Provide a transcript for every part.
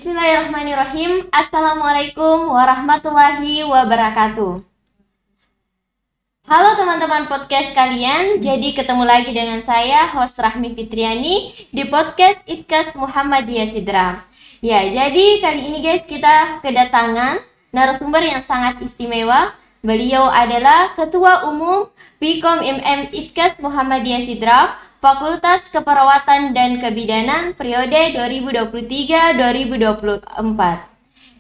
Bismillahirrahmanirrahim. Assalamualaikum warahmatullahi wabarakatuh. Halo teman-teman podcast kalian. Jadi ketemu lagi dengan saya, host Rahmi Fitriani di podcast Idkas Muhammadiyah Sidra. Ya, jadi kali ini guys kita kedatangan narasumber yang sangat istimewa. Beliau adalah Ketua Umum Pikom MM Idkas Muhammadiyah Sidra, Fakultas Keperawatan dan Kebidanan periode 2023-2024.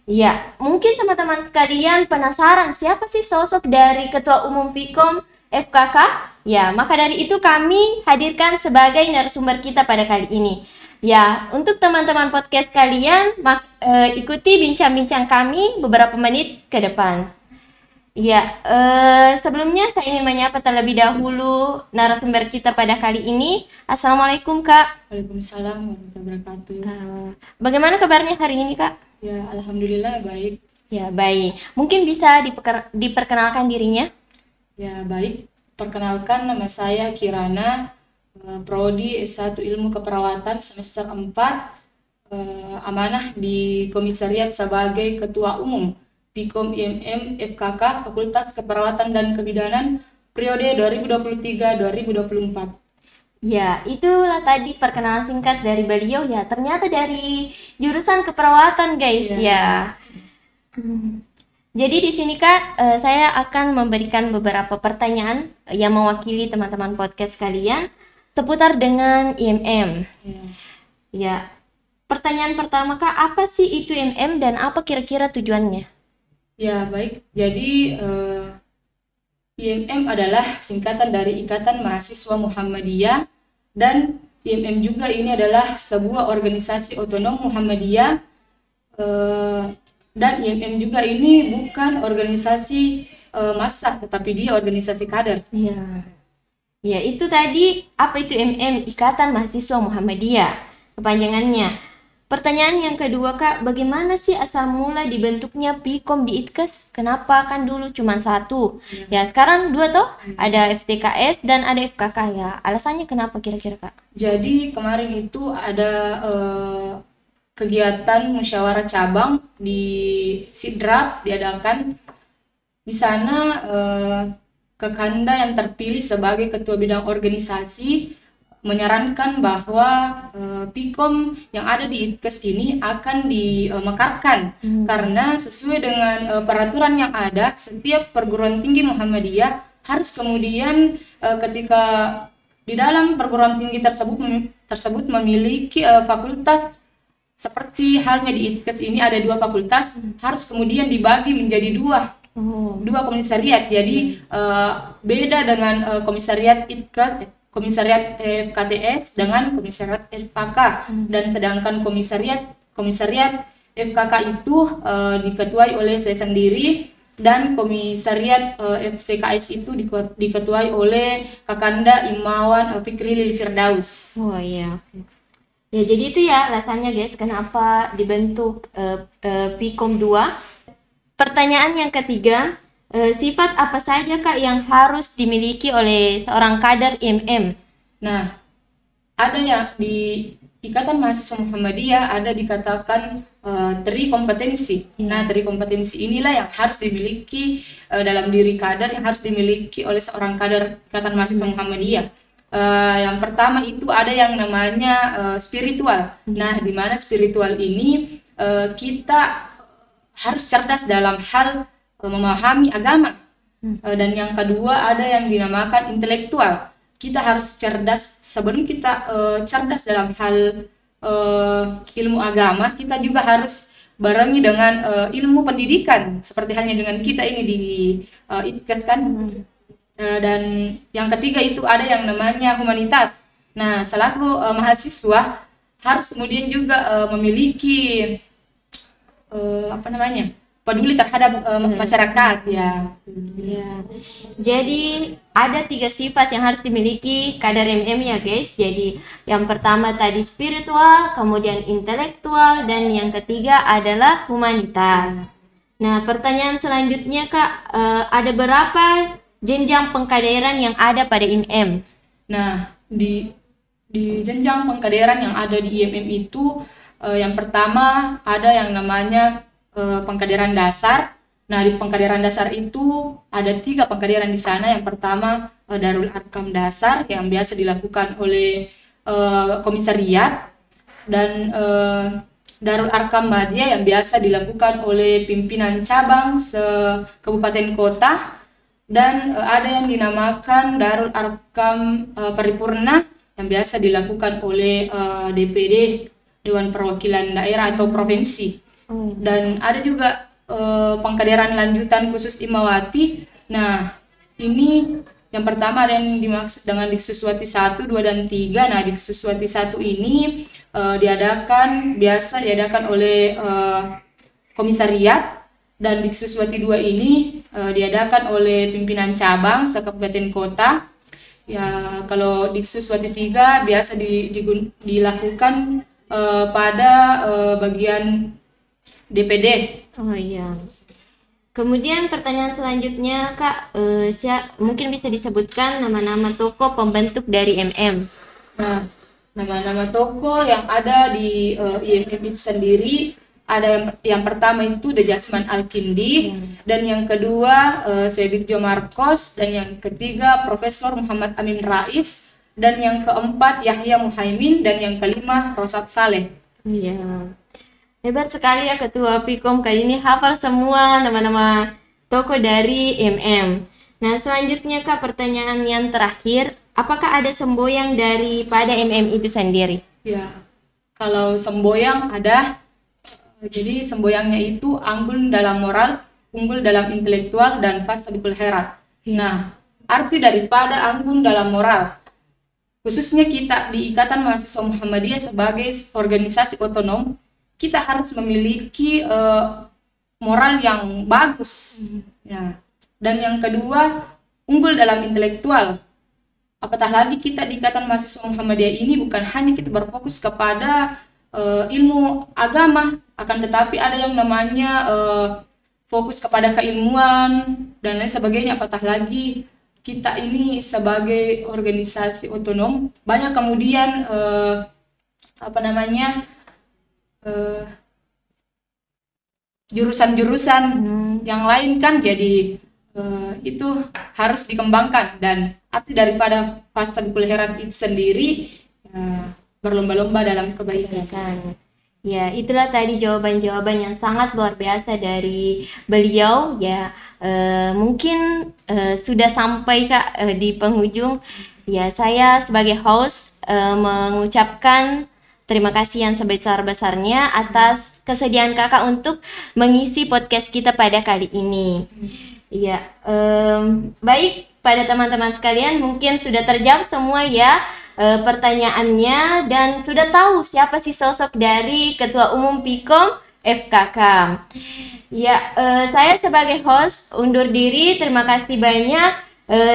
Ya, mungkin teman-teman sekalian penasaran siapa sih sosok dari Ketua Umum Pikom FKK? Ya, maka dari itu kami hadirkan sebagai narasumber kita pada kali ini. Ya, untuk teman-teman podcast kalian, ikuti bincang-bincang kami beberapa menit ke depan. Ya, sebelumnya saya ingin menyapa terlebih dahulu narasumber kita pada kali ini. Assalamualaikum Kak. Waalaikumsalam warahmatullahi wabarakatuh. Bagaimana kabarnya hari ini Kak? Ya, alhamdulillah baik. Ya, baik. Mungkin bisa diperkenalkan dirinya? Ya, baik. Perkenalkan, nama saya Kirana, Prodi S1 Ilmu Keperawatan semester 4, amanah di Komisariat sebagai Ketua Umum Pikom IMM FKK Fakultas Keperawatan dan Kebidanan periode 2023-2024. Ya, itulah tadi perkenalan singkat dari beliau ya. Ternyata dari jurusan keperawatan guys ya. Jadi di sini Kak, saya akan memberikan beberapa pertanyaan yang mewakili teman-teman podcast kalian seputar dengan IMM. Ya. Pertanyaan pertama Kak, apa sih itu IMM dan apa kira-kira tujuannya? Ya, baik. Jadi IMM adalah singkatan dari Ikatan Mahasiswa Muhammadiyah, dan IMM juga ini adalah sebuah organisasi otonom Muhammadiyah, dan IMM juga ini bukan organisasi massa, tetapi dia organisasi kader. Ya, itu tadi apa itu IMM, Ikatan Mahasiswa Muhammadiyah, kepanjangannya. Pertanyaan yang kedua Kak, bagaimana sih asal mula dibentuknya Pikom di Idkas? Kenapa kan dulu cuma satu? Ya sekarang dua toh, ada FTKS dan ada FKK ya. Alasannya kenapa kira-kira Kak? Jadi kemarin itu ada kegiatan musyawarah cabang di Sidrap diadakan. Di sana Kekanda yang terpilih sebagai ketua bidang organisasi menyarankan bahwa Pikom yang ada di Idkas ini akan dimekarkan karena sesuai dengan peraturan yang ada, setiap perguruan tinggi Muhammadiyah harus kemudian ketika di dalam perguruan tinggi tersebut memiliki fakultas, seperti halnya di Idkas ini ada 2 fakultas, harus kemudian dibagi menjadi dua komisariat. Jadi beda dengan komisariat Idkas, komisariat FKTS dengan komisariat FKK, dan sedangkan komisariat FKK itu diketuai oleh saya sendiri, dan komisariat FTKS itu diketuai oleh Kakanda Imawan Fikri Lil Firdaus. Oh iya. Ya jadi itu ya alasannya guys kenapa dibentuk Pikom 2. Pertanyaan yang ketiga, sifat apa saja Kak yang harus dimiliki oleh seorang kader IMM? Nah, ada yang di Ikatan Mahasiswa Muhammadiyah ada dikatakan tri kompetensi. Nah, tri kompetensi inilah yang harus dimiliki dalam diri kader, yang harus dimiliki oleh seorang kader Ikatan Mahasiswa Muhammadiyah. Yang pertama itu ada yang namanya spiritual. Nah, di mana spiritual ini kita harus cerdas dalam hal memahami agama, dan yang kedua ada yang dinamakan intelektual. Kita harus cerdas sebelum kita cerdas dalam hal ilmu agama, kita juga harus barengi dengan ilmu pendidikan seperti halnya dengan kita ini di Idkas kan. Dan yang ketiga itu ada yang namanya humanitas. Nah, selaku mahasiswa harus kemudian juga memiliki peduli terhadap masyarakat ya. Jadi ada 3 sifat yang harus dimiliki kader IMM ya guys. Jadi yang pertama tadi spiritual, kemudian intelektual, dan yang ketiga adalah humanitas. Nah, pertanyaan selanjutnya Kak, ada berapa jenjang pengkaderan yang ada pada IMM? Nah, di jenjang pengkaderan yang ada di IMM itu Yang pertama ada yang namanya pengkaderan dasar. Nah, di pengkaderan dasar itu ada 3 pengkaderan di sana. Yang pertama Darul Arkam dasar yang biasa dilakukan oleh komisariat, dan Darul Arkam Madya yang biasa dilakukan oleh pimpinan cabang kabupaten kota, dan ada yang dinamakan Darul Arkam Paripurna yang biasa dilakukan oleh DPD, Dewan Perwakilan Daerah atau Provinsi. Dan ada juga pengkaderan lanjutan khusus Imawati. Nah, ini yang pertama ada yang dimaksud dengan Diksuswati 1, 2, dan 3. Nah, Diksuswati 1 ini biasa diadakan oleh komisariat, dan Diksuswati 2 ini diadakan oleh pimpinan cabang sekabupaten kota. Ya, kalau Diksuswati 3 biasa dilakukan pada bagian DPD. Oh iya. Kemudian pertanyaan selanjutnya, Kak, mungkin bisa disebutkan nama-nama tokoh pembentuk dari MM. Nah, nama-nama tokoh yang ada di IMM itu sendiri, ada yang pertama itu Dejasman Al-Kindi, dan yang kedua Syedikjo Markos, dan yang ketiga Profesor Muhammad Amin Rais, dan yang keempat Yahya Muhaimin, dan yang kelima Rosat Saleh. Iya. Hebat sekali ya Ketua Pikom, kali ini hafal semua nama-nama tokoh dari MM. Nah, selanjutnya Kak, pertanyaan yang terakhir, apakah ada semboyan daripada MM itu sendiri? Ya, kalau semboyan ada. Jadi semboyangnya itu anggun dalam moral, unggul dalam intelektual, dan fasadul herat. Nah, arti daripada anggun dalam moral, khususnya kita di Ikatan Mahasiswa Muhammadiyah sebagai organisasi otonom, kita harus memiliki moral yang bagus. Ya. Dan yang kedua, unggul dalam intelektual. Apatah lagi kita di Ikatan Mahasiswa Muhammadiyah ini bukan hanya kita berfokus kepada ilmu agama, akan tetapi ada yang namanya fokus kepada keilmuan dan lain sebagainya. Apatah lagi kita ini sebagai organisasi otonom, banyak kemudian jurusan-jurusan yang lain kan, jadi itu harus dikembangkan. Dan arti daripada fasadul herat itu sendiri berlomba-lomba dalam kebaikan. Ya, itulah tadi jawaban-jawaban yang sangat luar biasa dari beliau. Ya, mungkin sudah sampai Kak di penghujung. Ya, saya sebagai host mengucapkan terima kasih yang sebesar-besarnya atas kesediaan Kakak untuk mengisi podcast kita pada kali ini. Ya, baik pada teman-teman sekalian, mungkin sudah terjawab semua ya pertanyaannya, dan sudah tahu siapa sih sosok dari Ketua Umum Pikom FKK. Ya, saya sebagai host undur diri. Terima kasih banyak,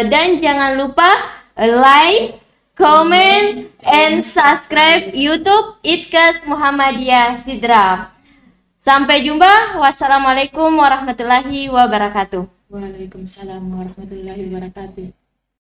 dan jangan lupa like, comment, and subscribe YouTube ITKAS Muhammadiyah Sidra. Sampai jumpa. Wassalamualaikum warahmatullahi wabarakatuh. Waalaikumsalam warahmatullahi wabarakatuh.